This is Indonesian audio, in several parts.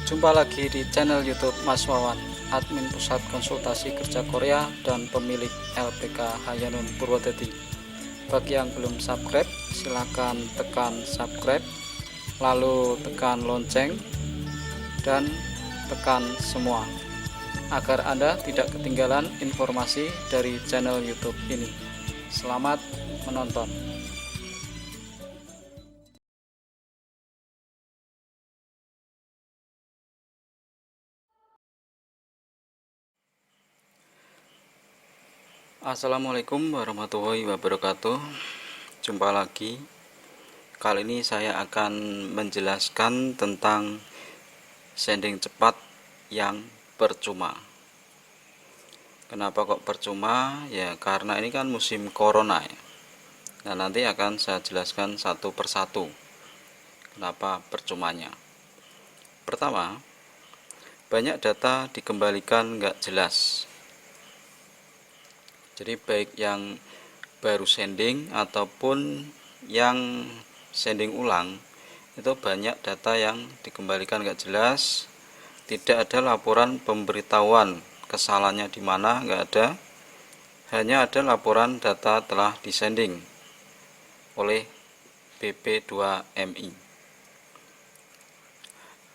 Jumpa lagi di channel YouTube Mas Wawan, admin Pusat Konsultasi Kerja Korea dan pemilik LPK Hayanun Purwodadi. Bagi yang belum subscribe, silahkan tekan subscribe, lalu tekan lonceng, dan tekan semua, agar Anda tidak ketinggalan informasi dari channel YouTube ini. Selamat menonton. Assalamualaikum warahmatullahi wabarakatuh. Jumpa lagi. Kali ini saya akan menjelaskan tentang sending cepat yang percuma. Kenapa kok percuma? Ya karena ini kan musim corona ya. Nah, nanti akan saya jelaskan satu persatu kenapa percumanya. Pertama, banyak data dikembalikan nggak jelas. Jadi baik yang baru sending ataupun yang sending ulang, itu banyak data yang dikembalikan nggak jelas. Tidak ada laporan pemberitahuan kesalahannya di mana, nggak ada. Hanya ada laporan data telah disending oleh BP2MI.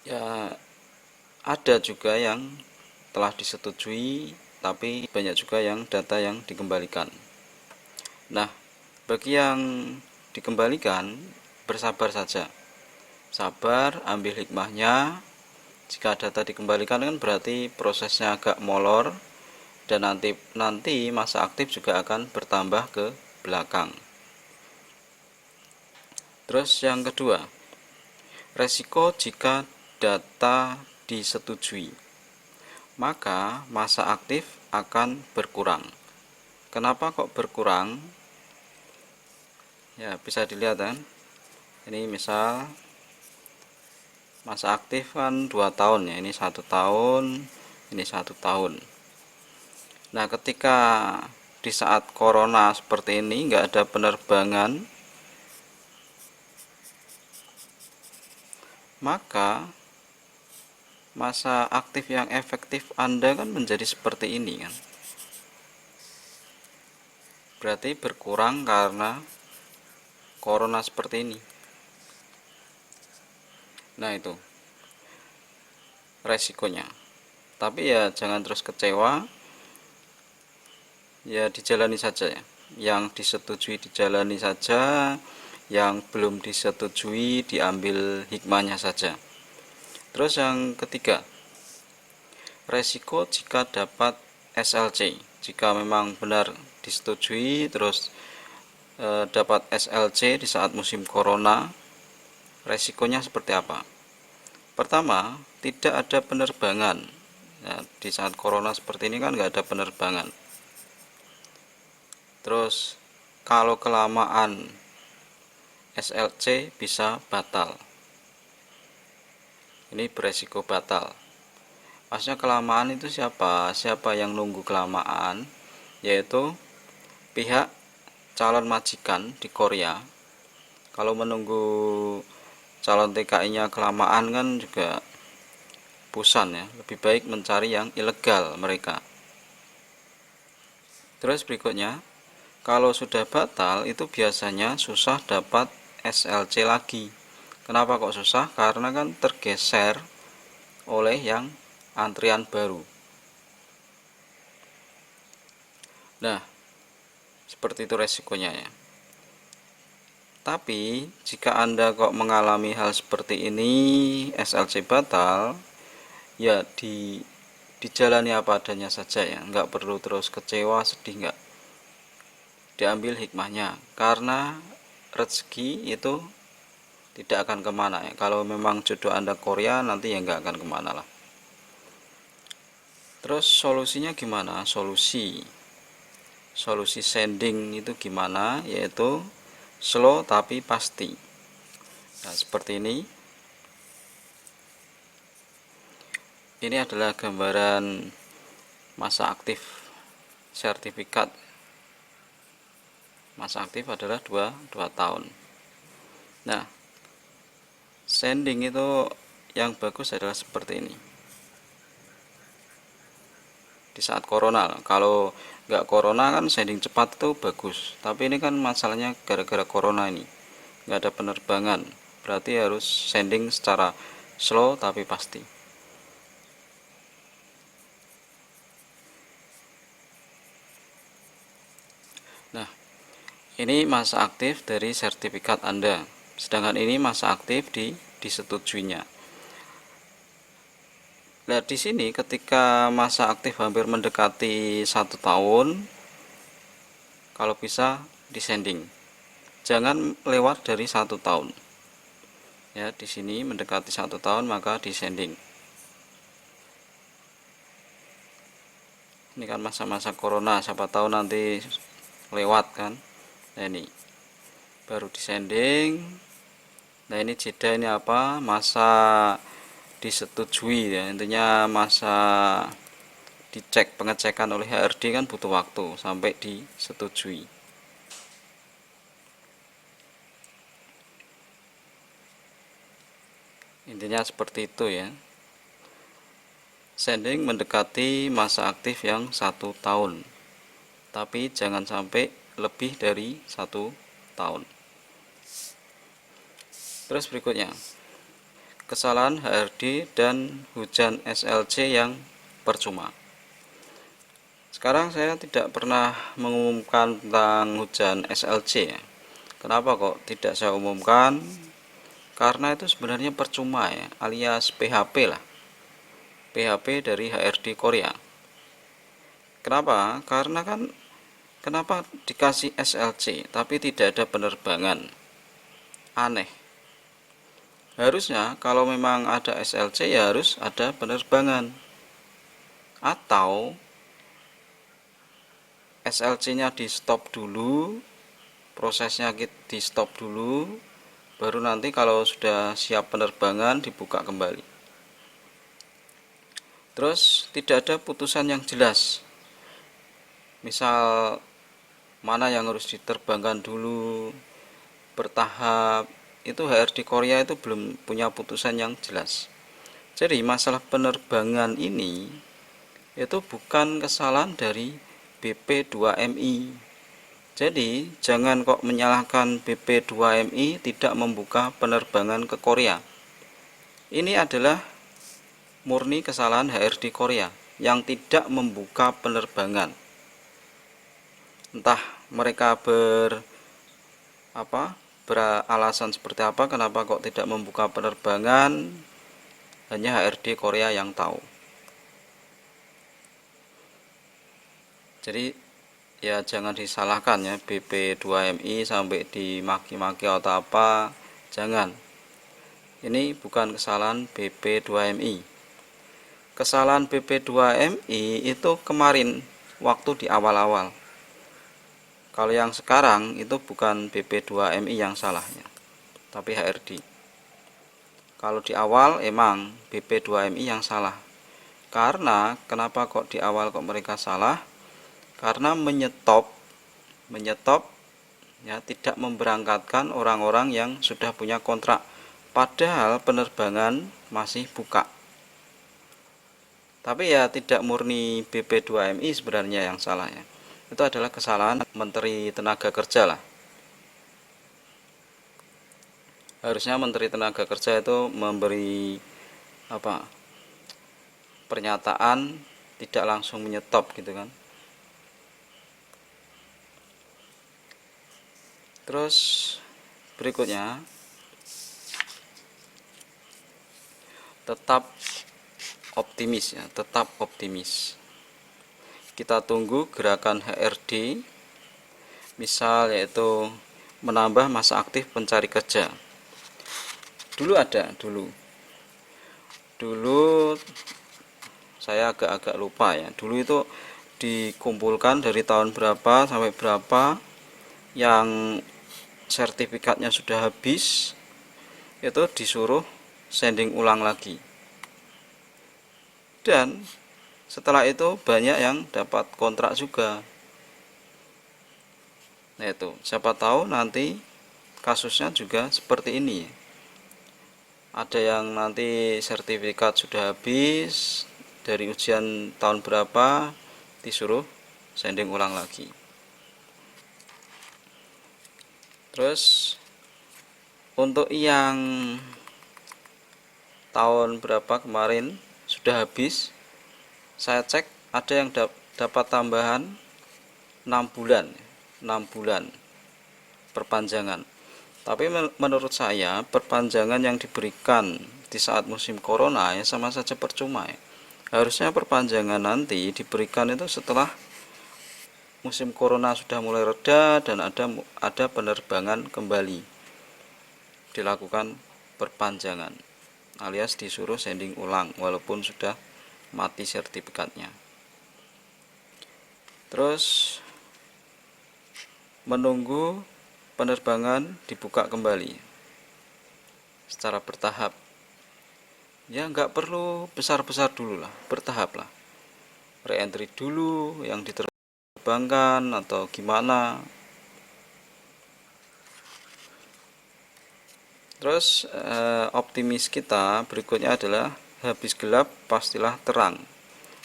Ya, ada juga yang telah disetujui, tapi banyak juga yang data yang dikembalikan. Nah, bagi yang dikembalikan, bersabar saja. Sabar, ambil hikmahnya. Jika data dikembalikan kan berarti prosesnya agak molor, dan nanti masa aktif juga akan bertambah ke belakang. Terus yang kedua, resiko jika data disetujui, maka masa aktif akan berkurang. Kenapa kok berkurang? Ya, bisa dilihat kan. Ini misal masa aktif kan 2 tahun ya, ini 1 tahun, ini 1 tahun. Nah, ketika di saat corona seperti ini nggak ada penerbangan, maka masa aktif yang efektif Anda kan menjadi seperti ini kan. Berarti berkurang karena corona seperti ini. Nah, itu resikonya. Tapi ya jangan terus kecewa. Ya dijalani saja ya. Yang disetujui dijalani saja, yang belum disetujui diambil hikmahnya saja. Terus yang ketiga, resiko jika dapat SLC. Jika memang benar disetujui terus dapat SLC di saat musim corona, resikonya seperti apa? Pertama, tidak ada penerbangan. Ya, di saat corona seperti ini kan nggak ada penerbangan. Terus kalau kelamaan SLC bisa batal. Ini beresiko batal. Maksudnya kelamaan itu siapa? Siapa yang nunggu kelamaan? Yaitu pihak calon majikan di Korea. Kalau menunggu calon TKI-nya kelamaan kan juga bosan ya. Lebih baik mencari yang ilegal mereka. Terus berikutnya, kalau sudah batal itu biasanya susah dapat SLC lagi. Kenapa kok susah? Karena kan tergeser oleh yang antrian baru. Nah, seperti itu resikonya ya. Tapi jika Anda kok mengalami hal seperti ini, SLC batal, ya dijalani apa adanya saja ya, nggak perlu terus kecewa, sedih, nggak. Diambil hikmahnya, karena rezeki itu tidak akan kemana ya. Kalau memang jodoh Anda Korea, nanti ya nggak akan kemana lah. Terus solusinya gimana? Solusi sending itu gimana? Yaitu slow tapi pasti. Nah, seperti ini. Ini adalah gambaran masa aktif sertifikat. Masa aktif adalah 2 tahun. Nah, sending itu yang bagus adalah seperti ini di saat corona. Kalau nggak corona kan sending cepat itu bagus, tapi ini kan masalahnya gara-gara corona ini nggak ada penerbangan, berarti harus sending secara slow tapi pasti. Nah, ini masa aktif dari sertifikat Anda, sedangkan ini masa aktif disetujuinya. Nah, di sini ketika masa aktif hampir mendekati 1 tahun, kalau bisa disending, jangan lewat dari 1 tahun. Ya, di sini mendekati 1 tahun maka disending. Ini kan masa-masa corona, siapa tahu nanti lewat kan. Nah, ini baru disending. Nah, ini jeda ini apa? Masa disetujui ya, intinya masa dicek pengecekan oleh HRD kan butuh waktu sampai disetujui. Intinya seperti itu ya. Sending mendekati masa aktif yang 1 tahun, tapi jangan sampai lebih dari 1 tahun. Terus berikutnya, kesalahan HRD dan hujan SLC yang percuma. Sekarang saya tidak pernah mengumumkan tentang hujan SLC ya. Kenapa kok tidak saya umumkan? Karena itu sebenarnya percuma ya, alias PHP lah. PHP dari HRD Korea. Kenapa? Karena kan kenapa dikasih SLC tapi tidak ada penerbangan? Aneh. Harusnya kalau memang ada SLC ya harus ada penerbangan. Atau SLC-nya di stop dulu, prosesnya di stop dulu, baru nanti kalau sudah siap penerbangan dibuka kembali. Terus tidak ada putusan yang jelas. Misal mana yang harus diterbangkan dulu, bertahap, itu HRD Korea itu belum punya putusan yang jelas. Jadi masalah penerbangan ini itu bukan kesalahan dari BP2MI. Jadi jangan kok menyalahkan BP2MI tidak membuka penerbangan ke Korea. Ini adalah murni kesalahan HRD Korea yang tidak membuka penerbangan. Entah mereka beralasan seperti apa, kenapa kok tidak membuka penerbangan, hanya HRD Korea yang tahu. Jadi ya jangan disalahkan ya BP2MI sampai dimaki-maki atau apa, jangan. Ini bukan kesalahan BP2MI. Kesalahan BP2MI itu kemarin waktu di awal-awal. Kalau yang sekarang itu bukan BP2MI yang salahnya, tapi HRD. Kalau di awal emang BP2MI yang salah. Karena kenapa kok di awal kok mereka salah? Karena menyetop ya, tidak memberangkatkan orang-orang yang sudah punya kontrak, padahal penerbangan masih buka. Tapi ya tidak murni BP2MI sebenarnya yang salah ya. Itu adalah kesalahan Menteri Tenaga Kerja lah. Harusnya Menteri Tenaga Kerja itu memberi pernyataan, tidak langsung menyetop gitu kan. Terus berikutnya, tetap optimis ya, tetap optimis. Kita tunggu gerakan HRD, misal yaitu menambah masa aktif pencari kerja. Dulu saya agak lupa ya, dulu itu dikumpulkan dari tahun berapa sampai berapa yang sertifikatnya sudah habis, itu disuruh sending ulang lagi. Dan setelah itu banyak yang dapat kontrak juga. Nah itu, siapa tahu nanti kasusnya juga seperti ini. ada yang nanti sertifikat sudah habis dari ujian tahun berapa, disuruh sending ulang lagi. Terus untuk yang tahun berapa kemarin sudah habis, saya cek ada yang dapat tambahan 6 bulan 6 bulan perpanjangan. Tapi menurut saya perpanjangan yang diberikan di saat musim corona ya sama saja percuma ya. Harusnya perpanjangan nanti diberikan itu setelah musim corona sudah mulai reda dan ada penerbangan kembali, dilakukan perpanjangan alias disuruh sending ulang walaupun sudah mati sertifikatnya. Terus menunggu penerbangan dibuka kembali secara bertahap. Ya nggak perlu besar-besar dulu lah, bertahap lah. Re-entry dulu yang diterbangkan atau gimana. Terus optimis kita berikutnya adalah habis gelap pastilah terang.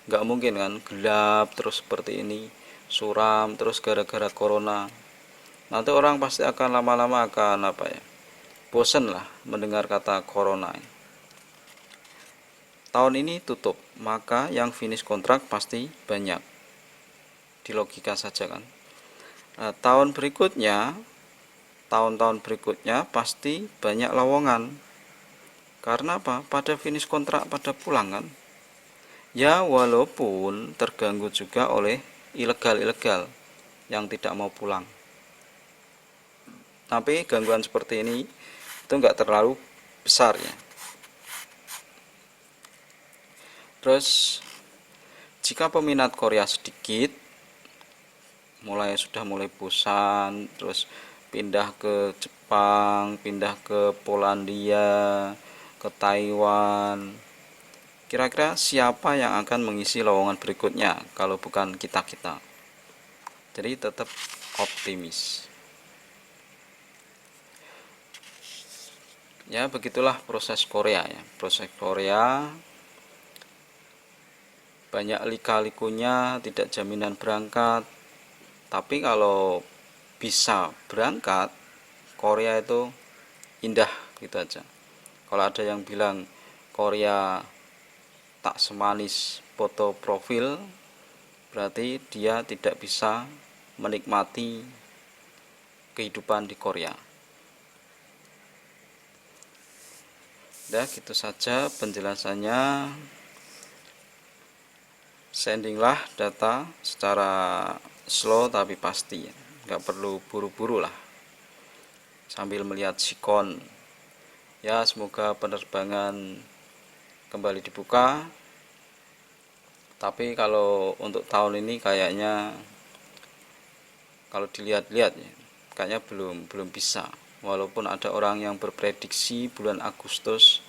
Nggak mungkin kan gelap terus seperti ini, suram terus gara-gara corona. Nanti orang pasti akan lama-lama akan bosen lah mendengar kata corona. Tahun ini tutup, maka yang finish kontrak pasti banyak. Di logika saja kan. Nah, tahun-tahun berikutnya pasti banyak lowongan. Karena apa? Pada finish kontrak pada pulang kan. Ya walaupun terganggu juga oleh ilegal-ilegal yang tidak mau pulang. Tapi gangguan seperti ini itu enggak terlalu besar ya. Terus jika peminat Korea sedikit, sudah mulai bosan, terus pindah ke Jepang, pindah ke Polandia, ke Taiwan. Kira-kira siapa yang akan mengisi lowongan berikutnya kalau bukan kita-kita? Jadi tetap optimis. Ya begitulah proses Korea ya. Proses Korea banyak lika-likunya, tidak jaminan berangkat. Tapi kalau bisa berangkat, Korea itu indah gitu aja. Kalau ada yang bilang Korea tak semanis foto profil, berarti dia tidak bisa menikmati kehidupan di Korea. Udah gitu saja penjelasannya. Sendinglah data secara slow tapi pasti, nggak perlu buru-buru lah, sambil melihat sikon. Ya semoga penerbangan kembali dibuka. Tapi kalau untuk tahun ini kayaknya kalau dilihat-lihat ya, kayaknya belum bisa. Walaupun ada orang yang berprediksi bulan Agustus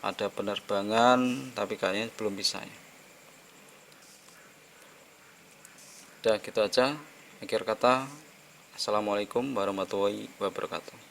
ada penerbangan, tapi kayaknya belum bisa ya. Udah gitu aja. Akhir kata, assalamualaikum warahmatullahi wabarakatuh.